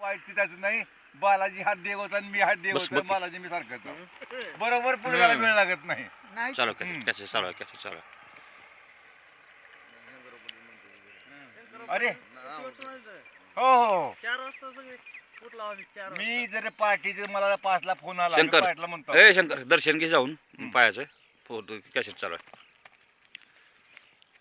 वाईट चिताचं नाही. बालाजी हात देव होता आणि मी हात देव होतो. बालाजी मी सारखं बरोबर पुढे जायला वेळ लागत नाही. चालू कॅसे चालू आहे कॅसे चालू आहे. अरे हो हो 4 वाजता सगळे कुठला आम्ही 4 मी जर पार्टीचे मला 5ला फोन आला शंकर पार्टीला म्हणतो ए शंकर दर्शन घे जाऊन पायाचं फोटो कॅसेट चालू आहे.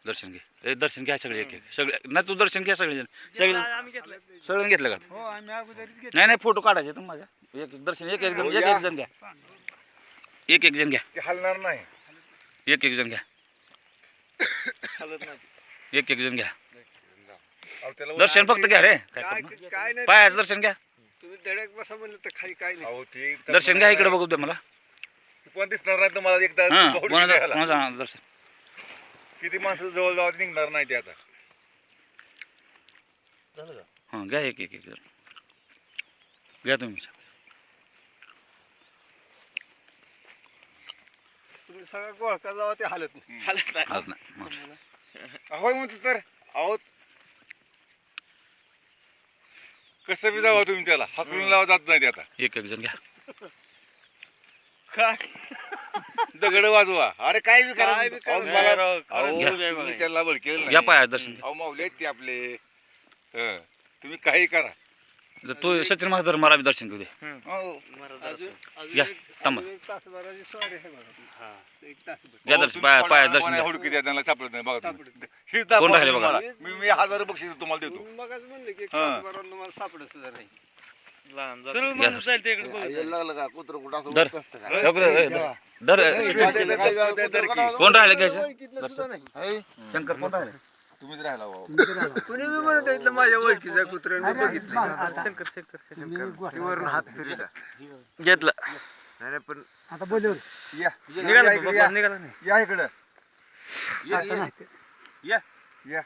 दर्शन घे ए दर्शन घ्या सगळे एक एक सगळे नाही तू दर्शन घ्या सगळे सगळे आम्ही घेतलं. सगळं घेतलं का हो आम्ही अगोदरच घेतलं. नाही नाही फोटो काढायचे तुम्ही माझ्या एक एक दर्शन एक एक जण एक एक जण घ्या एक एक जण घ्या ते हलणार नाही. एक एक जण घ्या एक एक जण घ्या अहो, त्याला दर्शन फक्त घ्या रे काय काय करणार? काय नाही पायाचं दर्शन घ्या तुम्ही धडक बसा म्हणलं तर खाली काय नाही. अहो, ते दर्शन घ्या इकडे बघू दे मला कोण दिसणार नाही तुम्हाला एकदा हां बहुडी कोणाचं घ्यायला. कोणाचं दर्शन किती माणसं जवळ जवळ निघणार नाही ते आता. हां घ्या एक एक एक जण घ्या तुम्ही तुम्ही सगळा गोळका जावा ते हालत नाही. हात नाही अहो म्हणतो तर अहो कसं बी जावा तुम्ही त्याला हाकलून लावा जात नाही ते आता. एक एक जण घ्या काय दगड वाजवा अरे काय बी करा काय बी करा. अहो, मला राव, अहो, घ्या. तुम्ही त्याला बळकेलं घ्या नाही. पाया दर्शन घ्या अहो माऊली आहेत ते आपले हं. तुम्ही काही करा. जर तो सचिन महाराज मला बी दर्शन घेऊ दे अहो, अजून या, एक- थांबा. अजून एक तासभराची सवारी आहे बघा. एक तासभर. घ्या अहो, दर्शन तुम्ही पाया कोणाला- पाया दर्शन कोणाला घ्या हुडकी द्या त्यांना सापडत नाही बघा तुम्ही. सापडत हीच दाखवा कोण राहिले तुम्ही बघा. मला. मी 1000 बक्षीस तुम्हाला देतो. तुम्ही मगाच म्हणले की एक हां. तासभरात तुम्हाला सापडत सुद्धा नाही. सर्व माणूस जाईल ते इकडे बघू. लागलं का कुत्र कुठं असं दर बसत असतं का? दर कुत्रं काढावं. कोण राहिले घ्यायचं ओळखीतलं सुद्धा नाही. है? शंकर कोण राहिले तुम्हीच राहिला भाऊ. कुणी बी म्हणत इथलं माझ्या ओळखीचा कुत्रा मी बघितलं. शंकर वरून हात फिरला. घेतलं नाही नाही, पण या निघाला या तो, इकडे बाबा, निघाला नाही. या इकडं या या या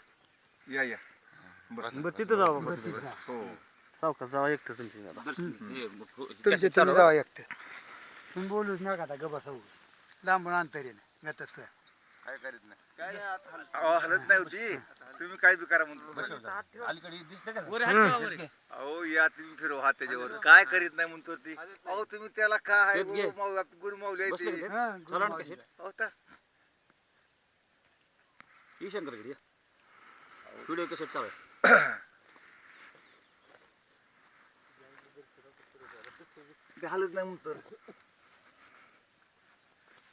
या या बरं तिथं जाऊ बाबा. हो सावकाश जावा एकटं तुमची आता. तुमचे तुम्ही जावा एकटे. तुम्ही बोलूच नका आता गबा साऊ लांबून अंतरीने गतच काय करीत नाही अहो हलत नाही होती तुम्ही काय बी करा म्हणतो. अलीकडे दिसते का वर हात ठेवा वर. अहो या तुम्ही फिरव हात त्याच्यावर काय करीत नाही म्हणतो ती. अहो तुम्ही त्याला काय गुरु माऊली आहे ती. अहो ता- ही शंकरकडे या व्हिडिओ कशात चालू आहे ते हलत नाही म्हणतो